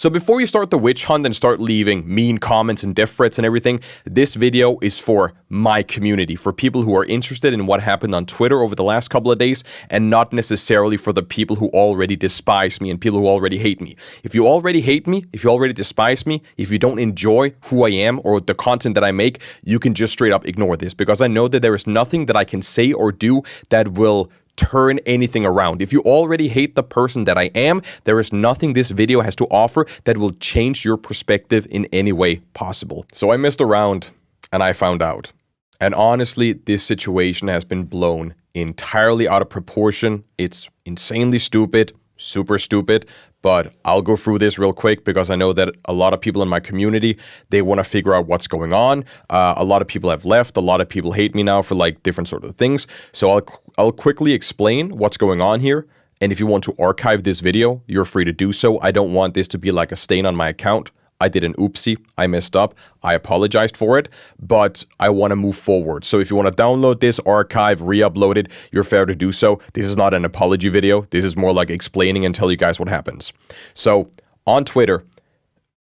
So before you start the witch hunt and start leaving mean comments and death threats and everything, this video is for my community, for people who are interested in what happened on Twitter over the last couple of days, and not necessarily for the people who already despise me and people who already hate me. If you already hate me, if you already despise me, if you don't enjoy who I am or the content that I make, you can just straight up ignore this, because I know that there is nothing that I can say or do that will turn anything around. If you already hate the person that I am, there is nothing this video has to offer that will change your perspective in any way possible. So I messed around and I found out. And honestly, this situation has been blown entirely out of proportion. It's insanely stupid, super stupid, but I'll go through this real quick because I know that a lot of people in my community, they want to figure out what's going on. A lot of people have left. A lot of people hate me now for like different sort of things. So I'll quickly explain what's going on here. And if you want to archive this video, you're free to do so. I don't want this to be like a stain on my account. I did an oopsie, I messed up, I apologized for it, but I want to move forward. So if you want to download this, archive, re-upload it, you're fair to do so. This is not an apology video. This is more like explaining and tell you guys what happens. So on Twitter,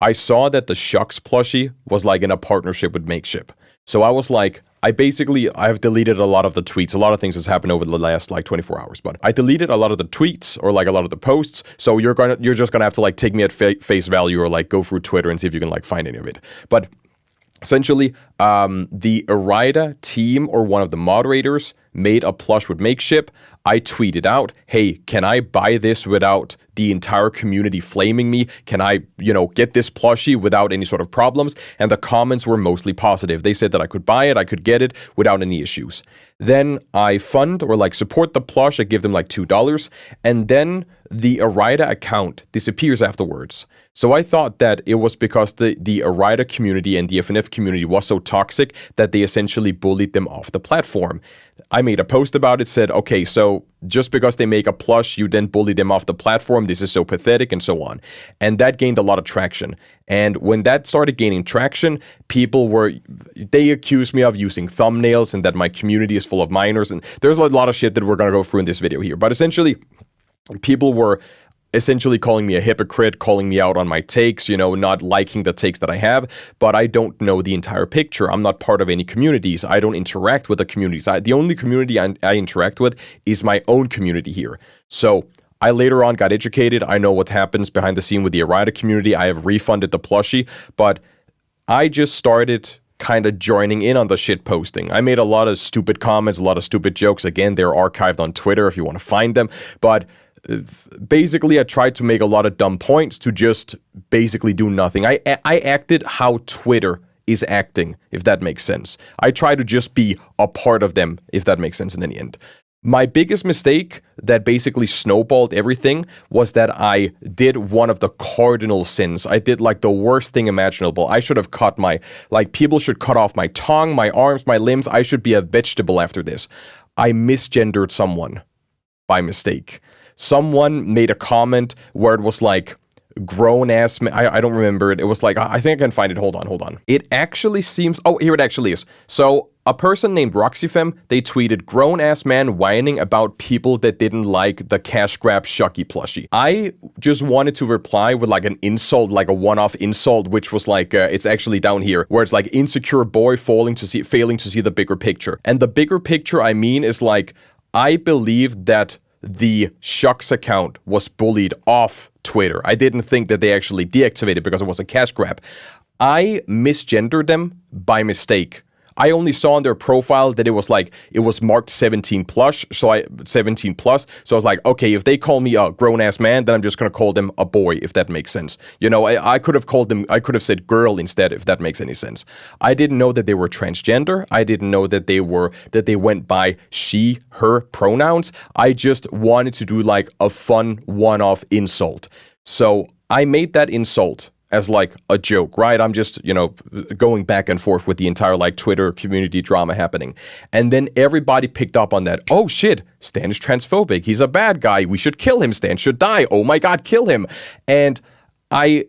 I saw that the Shucks plushie was like in a partnership with Makeship. So I was like, I've deleted a lot of the tweets. A lot of things has happened over the last like 24 hours, but I deleted a lot of the tweets or like a lot of the posts. So you're just gonna have to like take me at face value or like go through Twitter and see if you can like find any of it. But essentially, the Erida team or one of the moderators made a plush with Makeship. I tweeted out, hey, can I buy this without the entire community flaming me? Can I, get this plushie without any sort of problems? And the comments were mostly positive. They said that I could buy it, I could get it without any issues. Then I fund or like support the plush. I give them like $2. And then the Erida account disappears afterwards. So I thought that it was because the Erida community and the FNF community was so toxic that they essentially bullied them off the platform. I made a post about it, said, okay, so just because they make a plush, you then bully them off the platform. This is so pathetic and so on. And that gained a lot of traction. And when that started gaining traction, they accused me of using thumbnails and that my community is full of minors. And there's a lot of shit that we're going to go through in this video here. But essentially, people were essentially calling me a hypocrite, calling me out on my takes, not liking the takes that I have, but I don't know the entire picture. I'm not part of any communities. I don't interact with the communities. The only community I interact with is my own community here. So I later on got educated. I know what happens behind the scene with the Erida community. I have refunded the plushie, but I just started kind of joining in on the shit posting. I made a lot of stupid comments, a lot of stupid jokes. Again, they're archived on Twitter if you want to find them, but basically I tried to make a lot of dumb points to just basically do nothing. I acted how Twitter is acting, if that makes sense. I try to just be a part of them, if that makes sense in the end. My biggest mistake that basically snowballed everything was that I did one of the cardinal sins. I did like the worst thing imaginable. I should have people should cut off my tongue, my arms, my limbs. I should be a vegetable after this. I misgendered someone by mistake. Someone made a comment where it was like grown ass man. I don't remember it. It was like, I think I can find it. Hold on. It actually seems, here it actually is. So a person named RoxyFem, they tweeted grown ass man whining about people that didn't like the cash grab Shucky plushie. I just wanted to reply with like an insult, like a one-off insult, which was like, it's actually down here where it's like insecure boy failing to see the bigger picture. And the bigger picture I mean is like, I believe that the Shucks account was bullied off Twitter. I didn't think that they actually deactivated because it was a cash grab. I misgendered them by mistake. I only saw on their profile that it was marked 17 plus. So I was like, okay, if they call me a grown ass man, then I'm just gonna call them a boy, if that makes sense. I could have said girl instead, if that makes any sense. I didn't know that they were transgender. I didn't know that they went by she, her pronouns. I just wanted to do like a fun one-off insult. So I made that insult as like a joke, right? I'm just, going back and forth with the entire like Twitter community drama happening. And then everybody picked up on that. Oh shit, Stan is transphobic. He's a bad guy. We should kill him. Stan should die. Oh my God, kill him. And I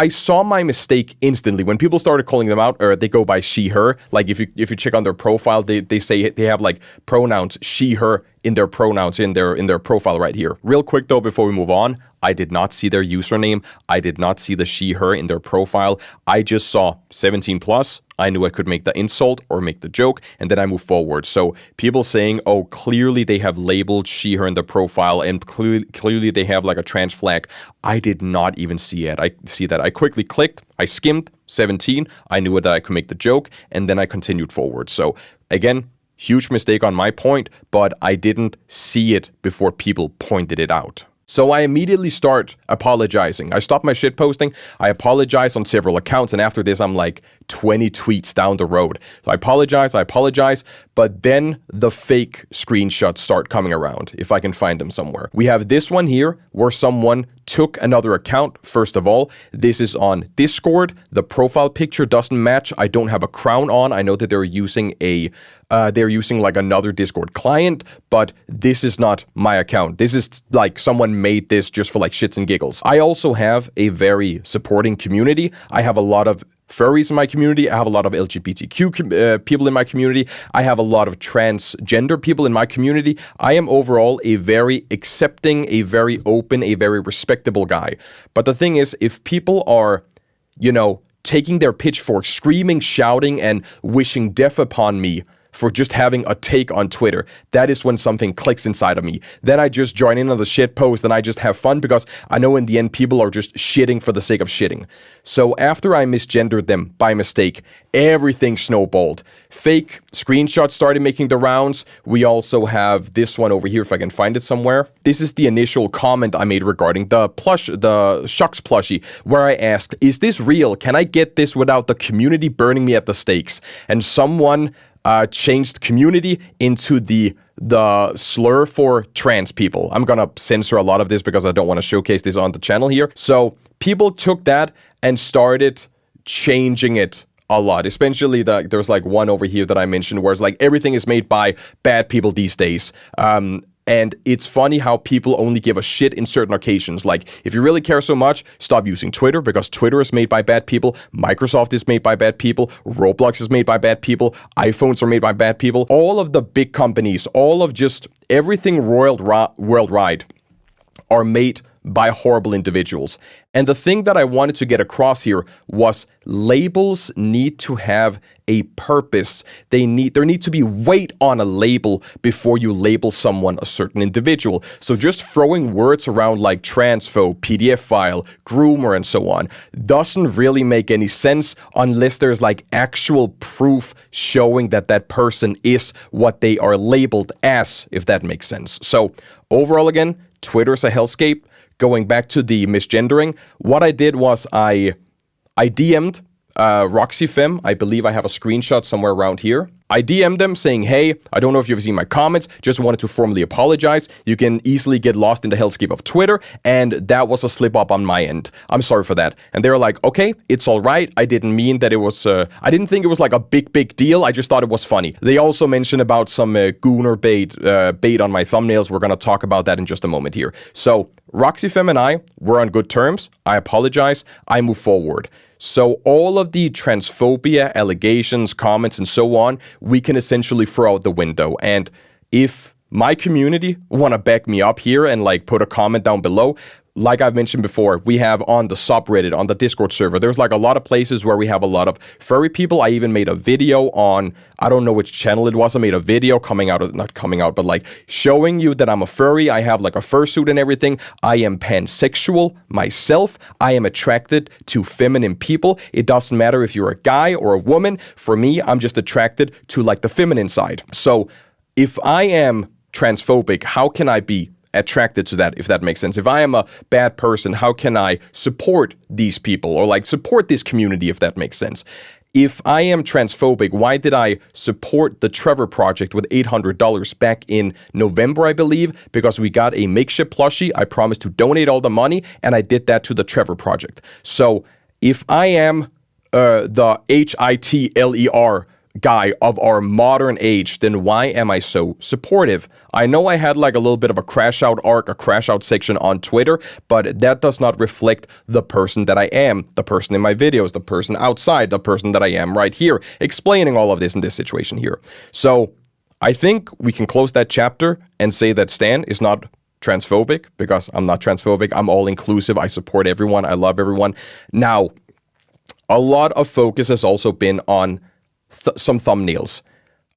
saw my mistake instantly when people started calling them out, or they go by she, her. Like if you check on their profile, they say they have like pronouns she, her in their pronouns in their profile right here. Real quick though, before we move on, I did not see their username. I did not see the she, her in their profile. I just saw 17 plus. I knew I could make the insult or make the joke, and then I move forward. So people saying, oh, clearly they have labeled she, her in the profile, and clearly they have like a trans flag. I did not even see it. I see that. I quickly clicked. I skimmed 17. I knew that I could make the joke, and then I continued forward. So again, huge mistake on my point, but I didn't see it before people pointed it out. So I immediately start apologizing. I stop my shit posting. I apologize on several accounts. And after this, I'm like 20 tweets down the road. So I apologize. But then the fake screenshots start coming around, if I can find them somewhere. We have this one here where someone took another account. First of all, this is on Discord. The profile picture doesn't match. I don't have a crown on. I know that they're using like another Discord client, but this is not my account. This is like someone made this just for like shits and giggles. I also have a very supporting community. I have a lot of furries in my community. I have a lot of LGBTQ people in my community. I have a lot of transgender people in my community. I am overall a very accepting, a very open, a very respectable guy. But the thing is, if people are, taking their pitchforks, screaming, shouting, and wishing death upon me for just having a take on Twitter, that is when something clicks inside of me. Then I just join in on the shit post and I just have fun because I know in the end people are just shitting for the sake of shitting. So after I misgendered them by mistake, everything snowballed. Fake screenshots started making the rounds. We also have this one over here, if I can find it somewhere. This is the initial comment I made regarding the Shucks plushie, where I asked, is this real? Can I get this without the community burning me at the stakes? And someone changed community into the slur for trans people. I'm gonna censor a lot of this because I don't want to showcase this on the channel here. So people took that and started changing it a lot. Especially there's like one over here that I mentioned where it's like everything is made by bad people these days. And it's funny how people only give a shit in certain occasions. Like, if you really care so much, stop using Twitter because Twitter is made by bad people. Microsoft is made by bad people. Roblox is made by bad people. iPhones are made by bad people. All of the big companies, all of just everything worldwide are made by horrible individuals. And the thing that I wanted to get across here was labels need to have a purpose. There need to be weight on a label before you label someone a certain individual. So just throwing words around like transphobe, PDF file, groomer, and so on doesn't really make any sense unless there's like actual proof showing that that person is what they are labeled as, if that makes sense. So overall, again, Twitter's a hellscape. Going back to the misgendering, what I did was I DM'd Roxy Femme. I believe I have a screenshot somewhere around here. I DM'd them saying, hey, I don't know if you've seen my comments, just wanted to formally apologize. You can easily get lost in the hellscape of Twitter, and that was a slip up on my end. I'm sorry for that. And they were like, okay, it's all right. I didn't mean that it was, I didn't think it was like a big deal. I just thought it was funny. They also mentioned about some gooner bait on my thumbnails. We're going to talk about that in just a moment here. So Roxy Femme and I were on good terms. I apologize. I move forward. So all of the transphobia, allegations, comments, and so on, we can essentially throw out the window. And if my community want to back me up here and like put a comment down below, like I've mentioned before, we have on the subreddit, on the Discord server, there's like a lot of places where we have a lot of furry people. I even made a video on, I don't know which channel it was, I made a video but like showing you that I'm a furry. I have like a fursuit and everything. I am pansexual myself. I am attracted to feminine people. It doesn't matter if you're a guy or a woman. For me, I'm just attracted to like the feminine side. So if I am transphobic, how can I be attracted to that, if that makes sense? If I am a bad person, how can I support these people or like support this community, if that makes sense? If I am transphobic, why did I support the Trevor Project with $800 back in November, I believe? Because we got a makeshift plushie. I promised to donate all the money, and I did that to the Trevor Project. So if I am the HITLER guy of our modern age, then why am I so supportive? I know I had like a little bit of a crash out arc, a crash out section on Twitter, but that does not reflect the person that I am, the person in my videos, the person outside, the person that I am right here, explaining all of this in this situation here. So I think we can close that chapter and say that Stan is not transphobic, because I'm not transphobic. I'm all inclusive. I support everyone. I love everyone. Now, a lot of focus has also been on some thumbnails.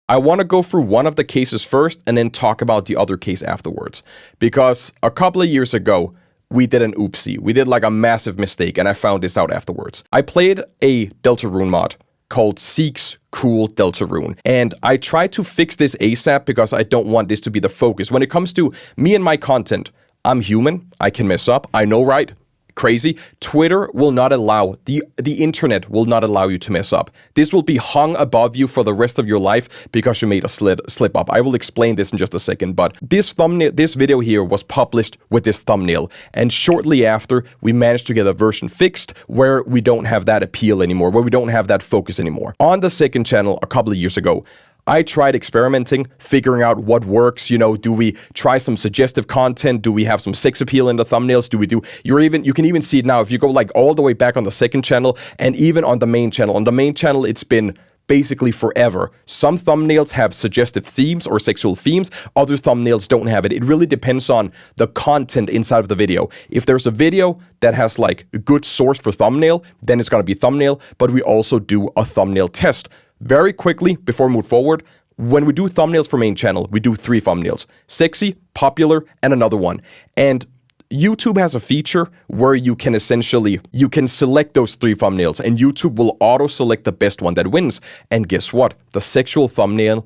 I want to go through one of the cases first and then talk about the other case afterwards. Because a couple of years ago, we did an oopsie. We did like a massive mistake, and I found this out afterwards. I played a Deltarune mod called Seek's Cool Deltarune, and I tried to fix this ASAP because I don't want this to be the focus. When it comes to me and my content, I'm human. I can mess up. I know, right? Crazy. Twitter will not allow, the internet will not allow you to mess up. This will be hung above you for the rest of your life because you made a slip up. I will explain this in just a second, but this video here was published with this thumbnail, and shortly after, we managed to get a version fixed where we don't have that appeal anymore, where we don't have that focus anymore. On the second channel a couple of years ago, I tried experimenting, figuring out what works. You know, do we try some suggestive content? Do we have some sex appeal in the thumbnails? You can even see it now if you go like all the way back on the second channel and even on the main channel. On the main channel, it's been basically forever. Some thumbnails have suggestive themes or sexual themes. Other thumbnails don't have it. It really depends on the content inside of the video. If there's a video that has like a good source for thumbnail, then it's going to be thumbnail, but we also do a thumbnail test. Very quickly, before we move forward, when we do thumbnails for main channel, we do 3 thumbnails. Sexy, popular, and another one. And YouTube has a feature where you can select those 3 thumbnails, and YouTube will auto-select the best one that wins. And guess what? The sexual thumbnail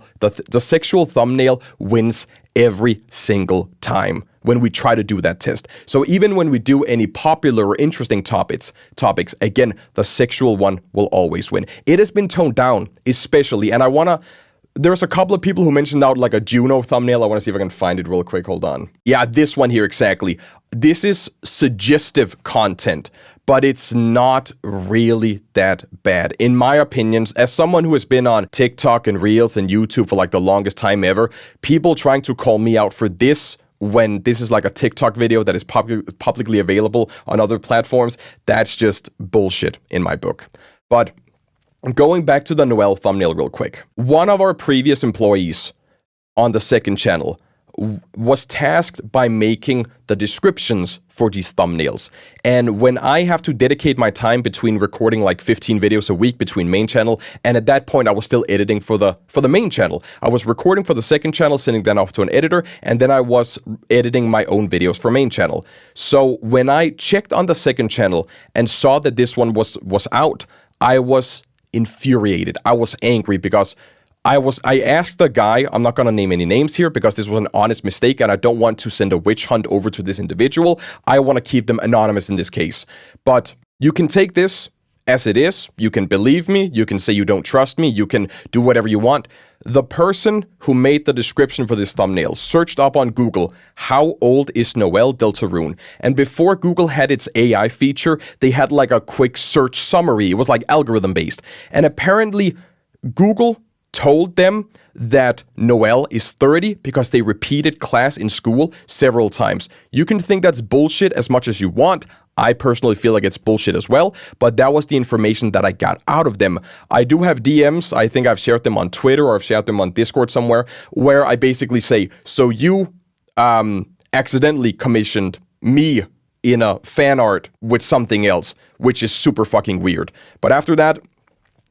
wins every single time when we try to do that test. So even when we do any popular or interesting topics, again, the sexual one will always win. It has been toned down, especially, and there's a couple of people who mentioned out like a Juno thumbnail. I want to see if I can find it real quick. Hold on. Yeah, this one here, exactly. This is suggestive content, but it's not really that bad. In my opinions, as someone who has been on TikTok and Reels and YouTube for like the longest time ever, people trying to call me out for this when this is like a TikTok video that is publicly available on other platforms, that's just bullshit in my book. But going back to the Noelle thumbnail real quick. One of our previous employees on the second channel was tasked by making the descriptions for these thumbnails. And when I have to dedicate my time between recording like 15 videos a week between main channel, and at that point I was still editing for the main channel. I was recording for the second channel, sending that off to an editor, and then I was editing my own videos for main channel. So when I checked on the second channel and saw that this one was out, I was infuriated. I was angry because I asked the guy, I'm not going to name any names here because this was an honest mistake and I don't want to send a witch hunt over to this individual. I want to keep them anonymous in this case. But you can take this as it is. You can believe me. You can say you don't trust me. You can do whatever you want. The person who made the description for this thumbnail searched up on Google, how old is Noelle Deltarune? And before Google had its AI feature, they had like a quick search summary. It was like algorithm based. And apparently Google told them that Noelle is 30 because they repeated class in school several times. You can think that's bullshit as much as you want. I personally feel like it's bullshit as well, but that was the information that I got out of them. I do have DMs, I think I've shared them on Twitter or I've shared them on Discord somewhere, where I basically say, so you accidentally commissioned me in a fan art with something else, which is super fucking weird. But after that,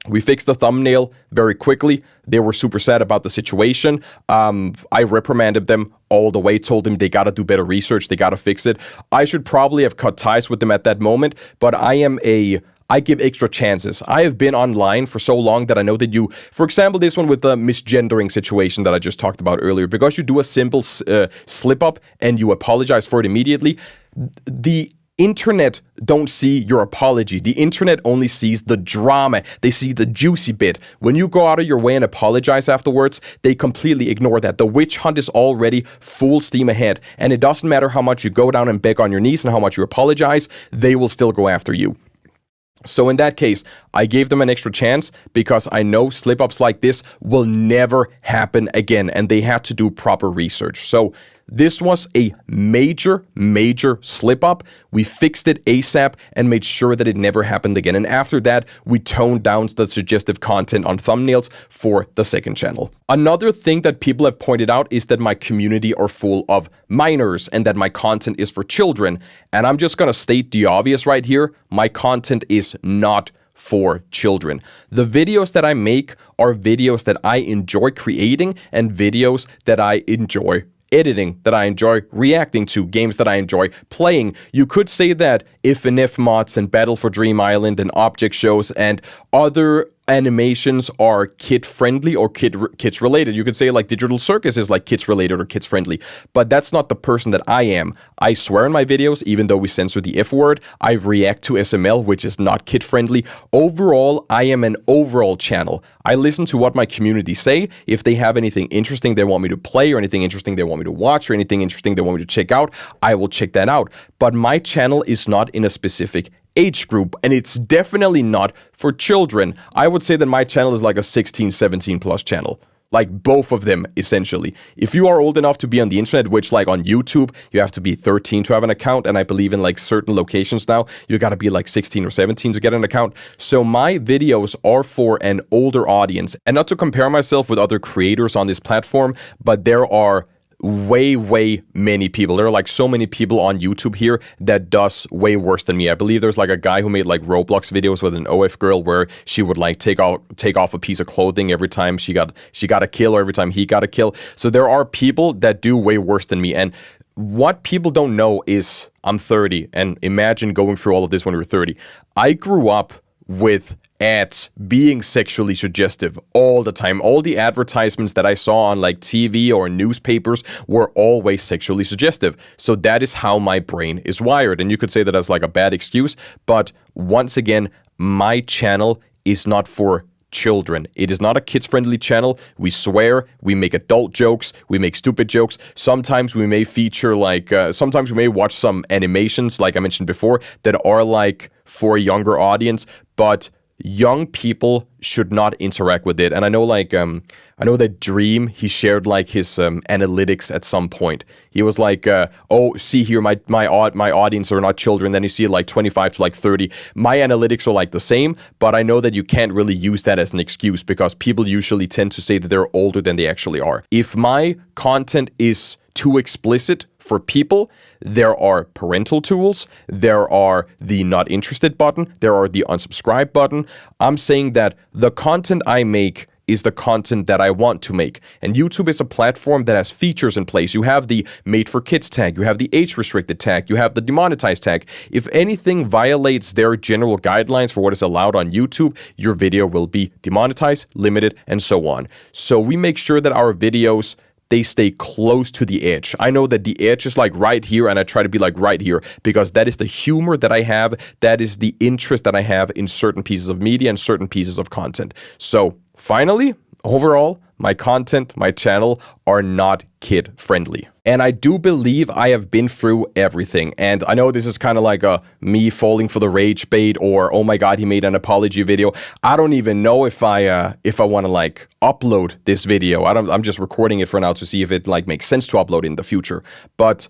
we fixed the thumbnail very quickly. They were super sad about the situation. I reprimanded them all the way, told them they gotta do better research, they gotta fix it. I should probably have cut ties with them at that moment, but I give extra chances. I have been online for so long that I know that for example, this one with the misgendering situation that I just talked about earlier, because you do a simple slip up and you apologize for it immediately, the internet don't see your apology. The internet only sees the drama. They see the juicy bit. When you go out of your way and apologize afterwards, they completely ignore that. The witch hunt is already full steam ahead. And it doesn't matter how much you go down and beg on your knees and how much you apologize, they will still go after you. So in that case, I gave them an extra chance because I know slip-ups like this will never happen again, and they had to do proper research. So This was a major slip up. We fixed it ASAP and made sure that it never happened again. And after that, we toned down the suggestive content on thumbnails for the second channel. Another thing that people have pointed out is that my community are full of minors and that my content is for children. And I'm just gonna state the obvious right here. My content is not for children. The videos that I make are videos that I enjoy creating and videos that I enjoy editing, that I enjoy reacting to, games that I enjoy playing. You could say that If and If mods and Battle for Dream Island and object shows and other animations are kid-friendly or kids-related. You could say like Digital Circus is like kids-related or kids-friendly, but that's not the person that I am. I swear in my videos, even though we censor the F word, I react to SML, which is not kid-friendly. Overall, I am an overall channel. I listen to what my community say. If they have anything interesting they want me to play or anything interesting they want me to watch or anything interesting they want me to check out, I will check that out. But my channel is not in a specific age group, and it's definitely not for children. I would say that my channel is like a 16, 17 plus channel. Like both of them, essentially. If you are old enough to be on the internet, which like on YouTube, you have to be 13 to have an account, and I believe in like certain locations now, you gotta be like 16 or 17 to get an account. So my videos are for an older audience. And not to compare myself with other creators on this platform, but there are way many people. There are like so many people on YouTube here that does way worse than me. I believe there's like a guy who made like Roblox videos with an OF girl where she would like take off a piece of clothing every time she got a kill or every time he got a kill. So there are people that do way worse than me. And what people don't know is I'm 30, and imagine going through all of this when you're 30. I grew up with ads being sexually suggestive all the time. All the advertisements that I saw on like TV or newspapers were always sexually suggestive. So that is how my brain is wired. And you could say that as like a bad excuse, but once again, my channel is not for children. It is not a kids-friendly channel. We swear, we make adult jokes, we make stupid jokes. Sometimes we may feature like, sometimes we may watch some animations, like I mentioned before, that are like for a younger audience, but young people should not interact with it. And I know like, I know that Dream, he shared like his analytics at some point. He was like, oh, see here, my audience are not children. Then you see like 25 to like 30. My analytics are like the same, but I know that you can't really use that as an excuse because people usually tend to say that they're older than they actually are. If my content is too explicit for people, there are parental tools, there are the not interested button, there are the unsubscribe button. I'm saying that the content I make is the content that I want to make. And YouTube is a platform that has features in place. You have the made for kids tag, you have the age restricted tag, you have the demonetized tag. If anything violates their general guidelines for what is allowed on YouTube, your video will be demonetized, limited, and so on. So we make sure that our videos, they stay close to the edge. I know that the edge is like right here, and I try to be like right here because that is the humor that I have. That is the interest that I have in certain pieces of media and certain pieces of content. So finally, overall, my content, my channel are not kid friendly. And I do believe I have been through everything. And I know this is kind of like a me falling for the rage bait or, oh my God, he made an apology video. I don't even know if I want to like upload this video. I'm just recording it for now to see if it like makes sense to upload in the future. But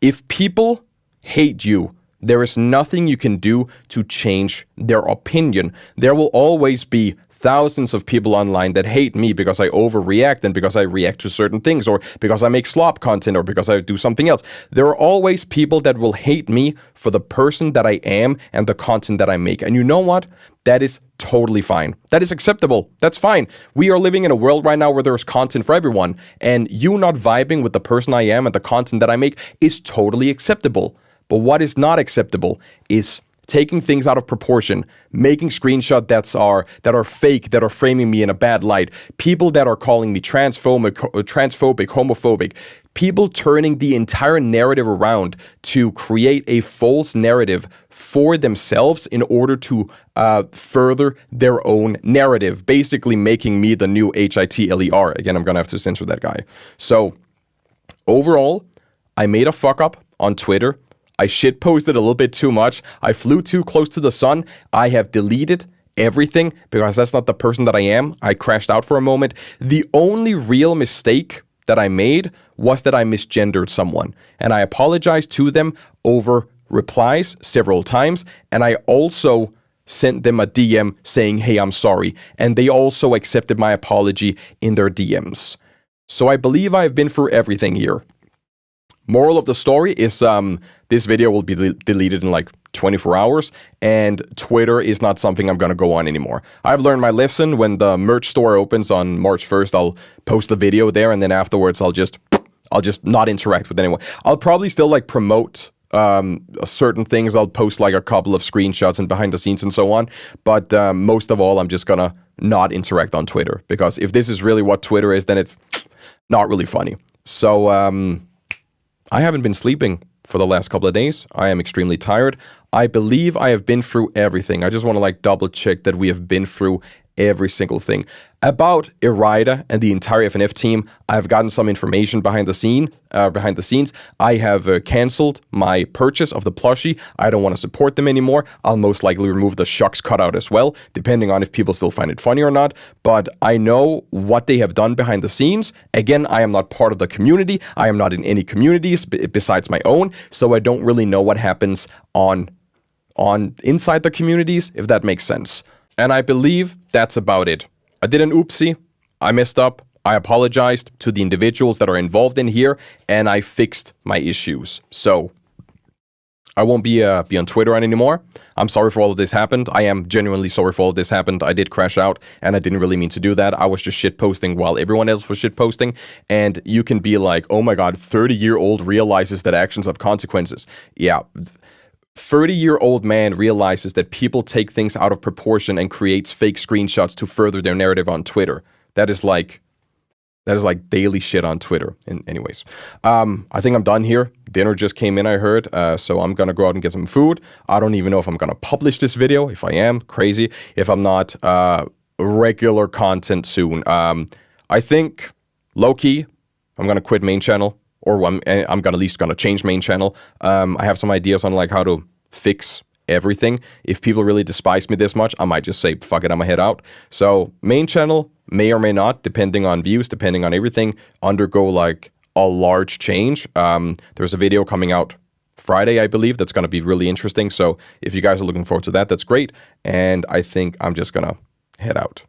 if people hate you, there is nothing you can do to change their opinion. There will always be thousands of people online that hate me because I overreact and because I react to certain things or because I make slop content or because I do something else. There are always people that will hate me for the person that I am and the content that I make. And you know what? That is totally fine. That is acceptable. That's fine. We are living in a world right now where there's content for everyone. And you not vibing with the person I am and the content that I make is totally acceptable. But what is not acceptable is taking things out of proportion, making screenshots that are fake, that are framing me in a bad light, people that are calling me transphobic, homophobic, people turning the entire narrative around to create a false narrative for themselves in order to further their own narrative, basically making me the new Hitler. Again, I'm gonna have to censor that guy. So overall, I made a fuck up on Twitter. I shitposted a little bit too much. I flew too close to the sun. I have deleted everything because that's not the person that I am. I crashed out for a moment. The only real mistake that I made was that I misgendered someone. And I apologized to them over replies several times. And I also sent them a DM saying, hey, I'm sorry. And they also accepted my apology in their DMs. So I believe I've been through everything here. Moral of the story is this video will be deleted in like 24 hours, and Twitter is not something I'm going to go on anymore. I've learned my lesson. When the merch store opens on March 1st, I'll post the video there, and then afterwards I'll just not interact with anyone. I'll probably still like promote certain things. I'll post like a couple of screenshots and behind the scenes and so on, but most of all, I'm just gonna not interact on Twitter, because if this is really what Twitter is, then it's not really funny. So I haven't been sleeping for the last couple of days. I am extremely tired. I believe I have been through everything. I just want to like double check that we have been through every single thing. About Irida and the entire FNF team, I've gotten some information behind the scenes. I have canceled my purchase of the plushie. I don't want to support them anymore. I'll most likely remove the shucks cutout as well, depending on if people still find it funny or not. But I know what they have done behind the scenes. Again, I am not part of the community. I am not in any communities besides my own, so I don't really know what happens on inside the communities, if that makes sense. And I believe that's about it. I did an oopsie. I messed up. I apologized to the individuals that are involved in here, and I fixed my issues. So I won't be on Twitter anymore. I'm sorry for all of this happened. I am genuinely sorry for all of this happened. I did crash out, and I didn't really mean to do that. I was just shitposting while everyone else was shitposting. And you can be like, oh my god, 30-year-old realizes that actions have consequences. Yeah. 30-year-old man realizes that people take things out of proportion and creates fake screenshots to further their narrative on Twitter. That is like daily shit on Twitter. Anyways, I think I'm done here. Dinner just came in, I heard, so I'm gonna go out and get some food. I don't even know if I'm gonna publish this video. If I am, crazy. If I'm not, regular content soon. I think, low-key, I'm gonna quit main channel. Or I'm gonna at least change main channel. I have some ideas on like how to fix everything. If people really despise me this much, I might just say, fuck it, I'm gonna head out. So main channel may or may not, depending on views, depending on everything, undergo like a large change. There's a video coming out Friday, I believe, that's gonna be really interesting. So if you guys are looking forward to that, that's great. And I think I'm just gonna head out.